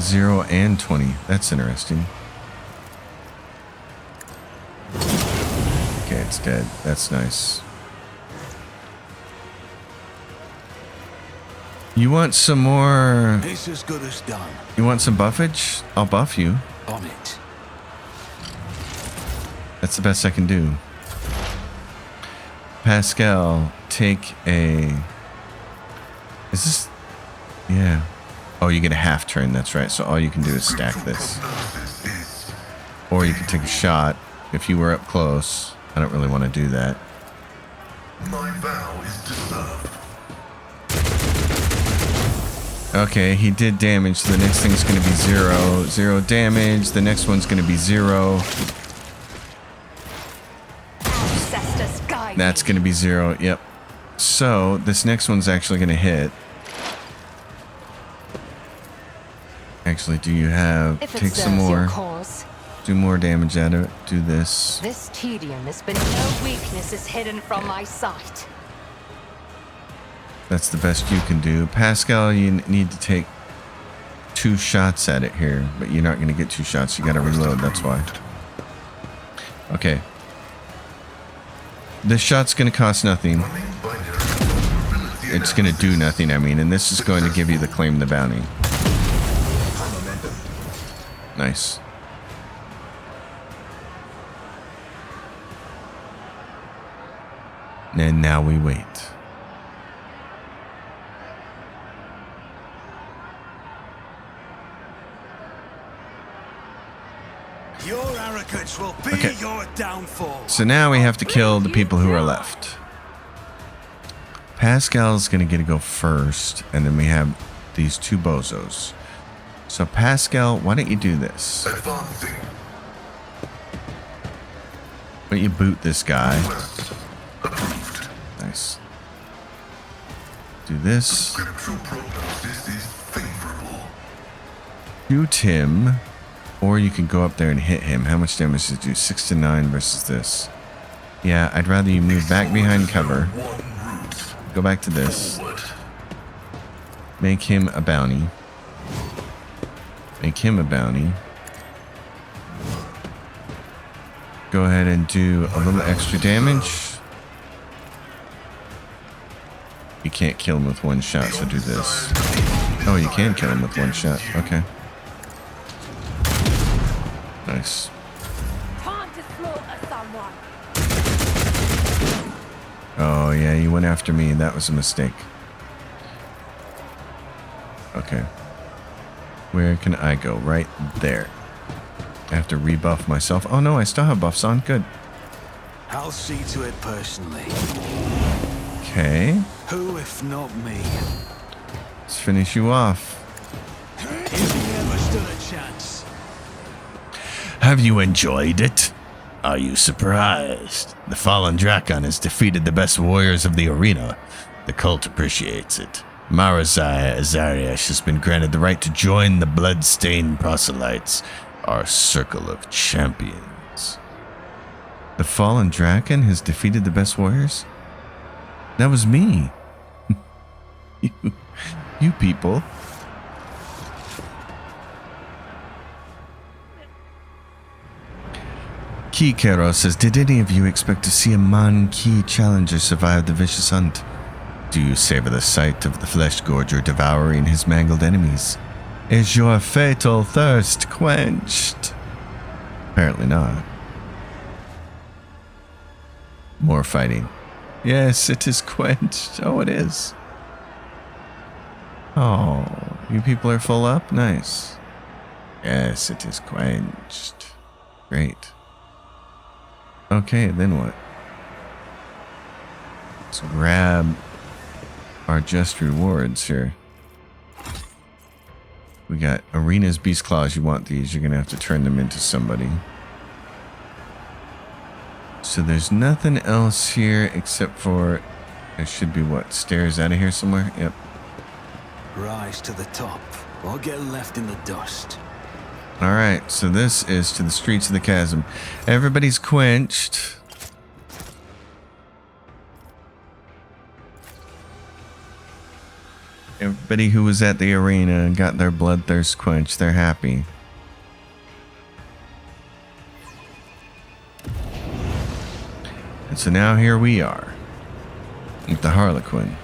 0 and 20. That's interesting. Okay, it's dead. That's nice. You want some more... It's as good as done. You want some buffage? I'll buff you. On it. That's the best I can do. Pascal, take a... Is this... Yeah. Oh, you get a half turn. That's right. So all you can do is stack this. Prognosis is Or you can take a shot if you were up close. I don't really want to do that. my vow is to serve. Okay, he did damage. The next thing's going to be 0. 0 damage. The next one's going to be 0. Ancestors guide That's me. going to be 0. Yep. So this next one's actually going to hit. Actually, do you have... If it Take some serves your more. cause, Do more damage at it. Do this. this tedium has been no weakness is hidden from my sight. That's the best you can do. Pascal, you need to take 2 shots at it here, but you're not going to get 2 shots. You got to reload, that's why. Okay. This shot's going to cost nothing. It's going to do nothing, I mean, and this is going to give you the claim the bounty. Nice. And now we wait. Your arrogance will be Okay. your downfall. So now we have to kill the people who are left. Pascal's going to go first, and then we have these 2 bozos. So Pascal, why don't you do this? Advancing. Why don't you boot this guy? West. Approved. Nice. Do this. Scriptural prognosis is favorable. Shoot him. Or you can go up there and hit him. How much damage did you do? 6 to 9 versus this. Yeah, I'd rather you move back behind cover. One route Go back to this. forward. Make him a bounty. Make him a bounty. Go ahead and do a little extra damage. You can't kill him with 1 shot, so do this. Oh, you can kill him with 1 shot. Okay. Nice. Time to slaughter someone. Oh, yeah, you went after me. That was a mistake. Okay. Where can I go? Right there. I have to rebuff myself. Oh, no, I still have buffs on. Good. I'll see to it personally. Okay. Who if not me? Let's finish you off. If he ever stood a chance. Have you enjoyed it? Are you surprised? The fallen Drakon has defeated the best warriors of the arena. The cult appreciates it. Marazai Azariash has been granted the right to join the blood-stained proselytes, our circle of champions. The fallen Drakon has defeated the best warriors? That was me. you people. Kikero says, did any of you expect to see a Man-Ki challenger survive the vicious hunt? Do you savor the sight of the flesh gorger devouring his mangled enemies? Is your fatal thirst quenched? Apparently not. More fighting. Yes, it is quenched. Oh, it is. Oh, you people are full up? Nice. Yes, it is quenched. Great. Okay, then what? Let's grab our just rewards here. We got Arena's Beast Claws. You want these. You're going to have to turn them into somebody. So there's nothing else here except for... There should be what? Stairs out of here somewhere? Yep. Rise to the top, or get left in the dust. Alright, so this is to the streets of the chasm. Everybody's quenched. Everybody who was at the arena and got their bloodthirst quenched, they're happy. And so now here we are, with the Harlequin.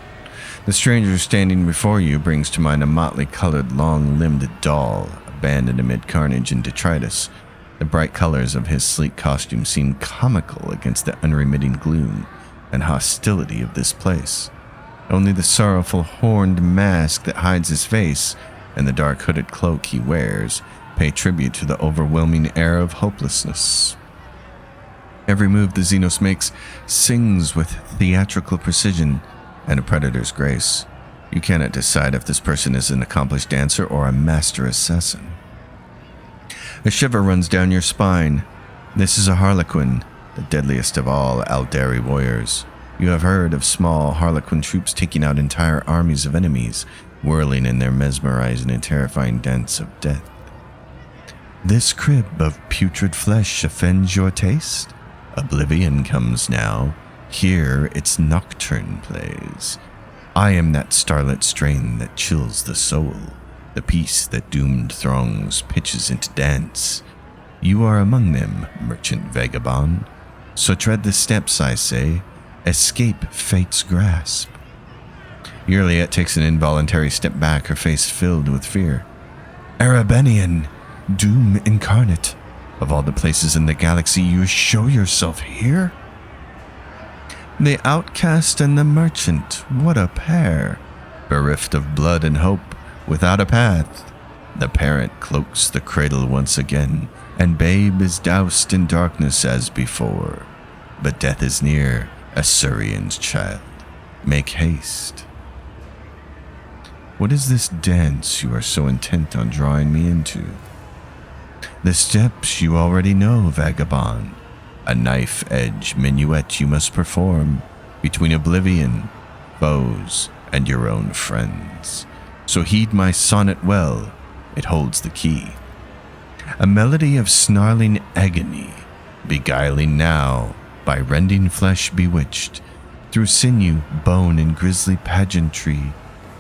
The stranger standing before you brings to mind a motley-colored, long-limbed doll, abandoned amid carnage and detritus. The bright colors of his sleek costume seem comical against the unremitting gloom and hostility of this place. Only the sorrowful horned mask that hides his face and the dark hooded cloak he wears pay tribute to the overwhelming air of hopelessness. Every move the Xenos makes sings with theatrical precision and a predator's grace. You cannot decide if this person is an accomplished dancer or a master assassin. A shiver runs down your spine. This is a Harlequin, the deadliest of all Aldari warriors. You have heard of small Harlequin troops taking out entire armies of enemies, whirling in their mesmerizing and terrifying dance of death. This crib of putrid flesh offends your taste? Oblivion comes now. Here its nocturne plays. I am that starlit strain that chills the soul, the peace that doomed throngs pitches into dance. You are among them, merchant vagabond. So tread the steps, I say. Escape fate's grasp. Juliet takes an involuntary step back, her face filled with fear. Arabenian, doom incarnate. Of all the places in the galaxy, you show yourself here? The outcast and the merchant, what a pair. Bereft of blood and hope, without a path. The parent cloaks the cradle once again, and babe is doused in darkness as before. But death is near, Assyrian's child. Make haste. What is this dance you are so intent on drawing me into? The steps you already know, vagabond. A knife-edge minuet you must perform between oblivion, foes, and your own friends. So heed my sonnet well, it holds the key. A melody of snarling agony, beguiling now by rending flesh bewitched. Through sinew, bone, and grisly pageantry,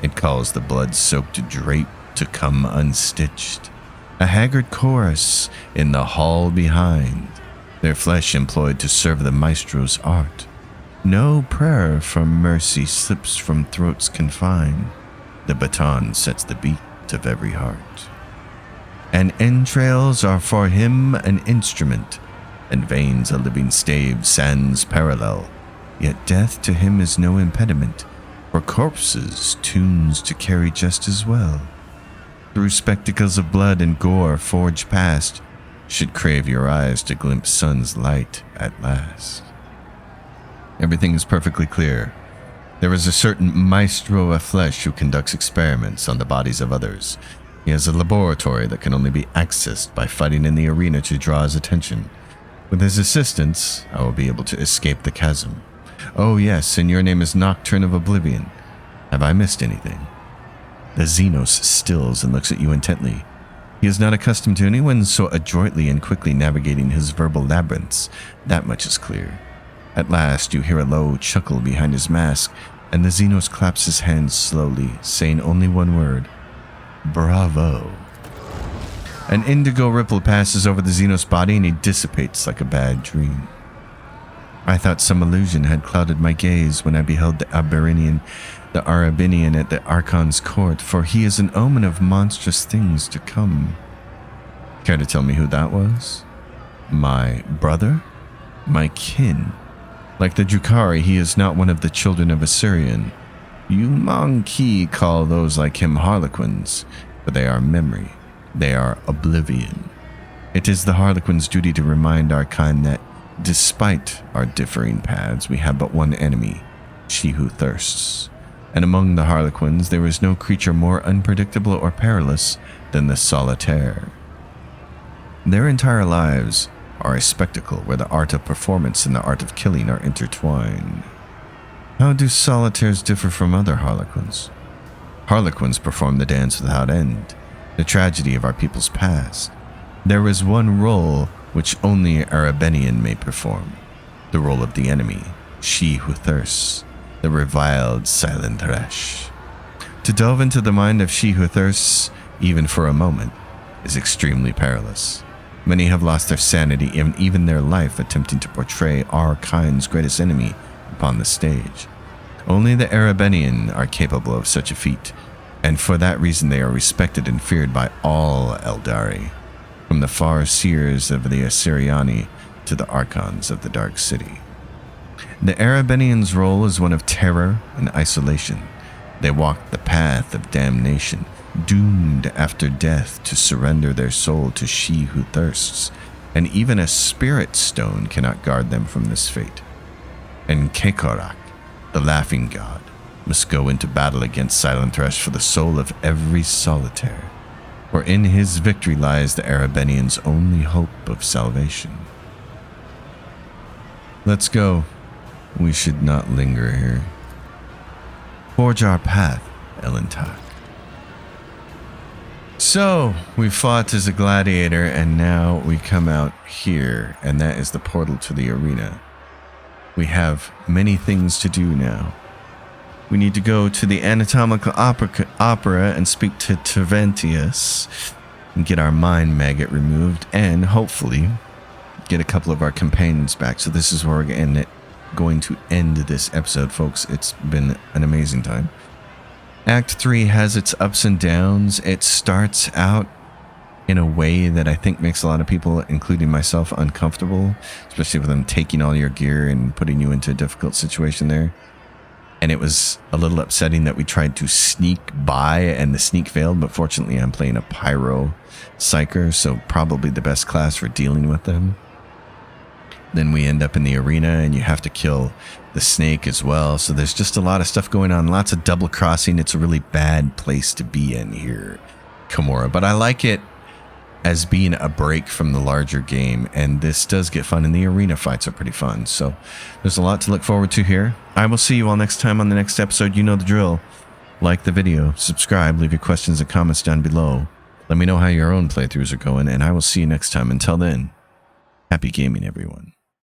it calls the blood-soaked drape to come unstitched. A haggard chorus in the hall behind, their flesh employed to serve the maestro's art. No prayer from mercy slips from throats confined. The baton sets the beat of every heart. And entrails are for him an instrument, and veins a living stave sans parallel. Yet death to him is no impediment, for corpses tunes to carry just as well. Through spectacles of blood and gore forged past, should crave your eyes to glimpse sun's light at last. Everything is perfectly clear. There is a certain maestro of flesh who conducts experiments on the bodies of others. He has a laboratory that can only be accessed by fighting in the arena to draw his attention. With his assistance, I will be able to escape the chasm. Oh yes, and your name is Nocturne of Oblivion. Have I missed anything? The Xenos stills and looks at you intently. He is not accustomed to anyone so adroitly and quickly navigating his verbal labyrinths. That much is clear. At last, you hear a low chuckle behind his mask, and the Xenos claps his hands slowly, saying only one word. Bravo. An indigo ripple passes over the Xenos body and he dissipates like a bad dream. I thought some illusion had clouded my gaze when I beheld the Arabinian at the Archon's court, for he is an omen of monstrous things to come. Care to tell me who that was? My brother? My kin? Like the Drukari, he is not one of the children of Assyrian. You Monkey call those like him Harlequins, but they are memory. They are oblivion. It is the Harlequin's duty to remind our kind that, despite our differing paths, we have but one enemy, she who thirsts. And among the Harlequins, there is no creature more unpredictable or perilous than the solitaire. Their entire lives are a spectacle where the art of performance and the art of killing are intertwined. How do solitaires differ from other Harlequins? Harlequins perform the dance without end, the tragedy of our people's past. There is one role which only Arabenian may perform, the role of the enemy, she who thirsts, the reviled silent wretch. To delve into the mind of she who thirsts, even for a moment, is extremely perilous. Many have lost their sanity and even their life attempting to portray our kind's greatest enemy upon the stage. Only the Arabenian are capable of such a feat, and for that reason they are respected and feared by all Eldari, from the far seers of the Assyriani to the archons of the Dark City. The Arabenians' role is one of terror and isolation. They walk the path of damnation, doomed after death to surrender their soul to she who thirsts, and even a spirit stone cannot guard them from this fate. And Kekorak, the laughing god, must go into battle against Silent Thresh for the soul of every solitaire, for in his victory lies the Arabenians' only hope of salvation. Let's go. We should not linger here. Forge our path, Elentak. So, we fought as a gladiator, and now we come out here, and that is the portal to the arena. We have many things to do now. We need to go to the anatomical opera and speak to Terventius and get our mind maggot removed, and hopefully get a couple of our companions back. So this is where we're going to end this episode, folks. It's been an amazing time. Act 3 has its ups and downs. It starts out in a way that I think makes a lot of people, including myself, uncomfortable, especially with them taking all your gear and putting you into a difficult situation there. And it was a little upsetting that we tried to sneak by and the sneak failed, but fortunately I'm playing a pyro psyker, so probably the best class for dealing with them. Then we end up in the arena and you have to kill the snake as well. So there's just a lot of stuff going on, lots of double crossing. It's a really bad place to be in here, Kimura. But I like it as being a break from the larger game. And this does get fun, and the arena fights are pretty fun. So there's a lot to look forward to here. I will see you all next time on the next episode. You know the drill. Like the video, subscribe, leave your questions and comments down below. Let me know how your own playthroughs are going, and I will see you next time. Until then, happy gaming, everyone.